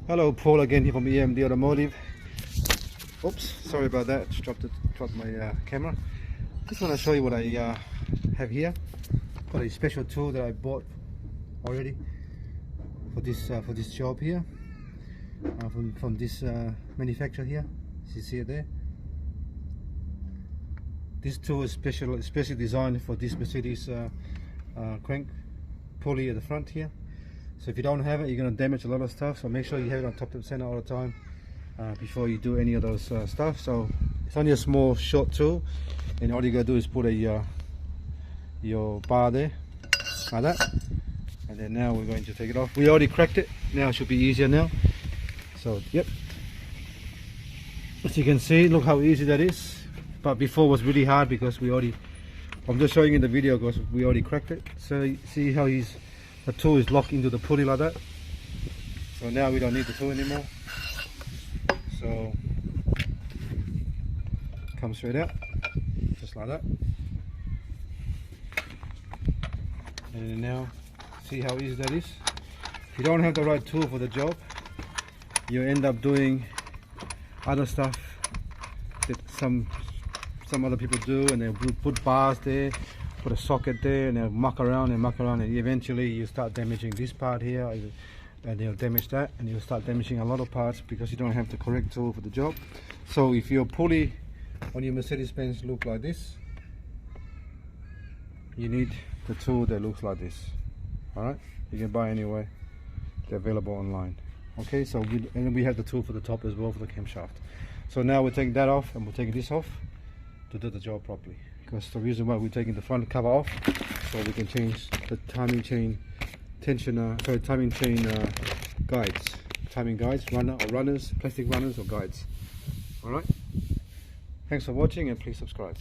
Hello, Paul again here from EMD Automotive. Oops, sorry about that. Just dropped my camera. Just want to show you what I have here. Got a special tool that I bought already for this job here, from this manufacturer here. You see it there. This tool is specially designed for this Mercedes crank pulley at the front here. So if you don't have it, you're going to damage a lot of stuff, so make sure you have it on top of the center all the time before you do any of those stuff. So it's only a small short tool, and all you got to do is put your bar there like that, and then now we're going to take it off. We already cracked it, now it should be easier now. So yep, as you can see, look how easy that is. But before was really hard because I'm just showing you in the video because we already cracked it. So you see how the tool is locked into the pulley like that. So now we don't need the tool anymore. So come straight out, just like that. And then now see how easy that is. If you don't have the right tool for the job, you end up doing other stuff that some other people do, and they'll put bars there, put a socket there, and they'll muck around, and eventually you start damaging this part here, and they'll damage that, and you'll start damaging a lot of parts because you don't have the correct tool for the job. So if your pulley on your Mercedes-Benz look like this, you need the tool that looks like this. Alright, you can buy anyway, they're available online. Okay, so we have the tool for the top as well, for the camshaft. So now we're taking that off, and we're taking this off to do the job properly. Because the reason why we're taking the front cover off, so we can change the timing chain guides, runners, plastic runners or guides. Alright, thanks for watching, and please subscribe.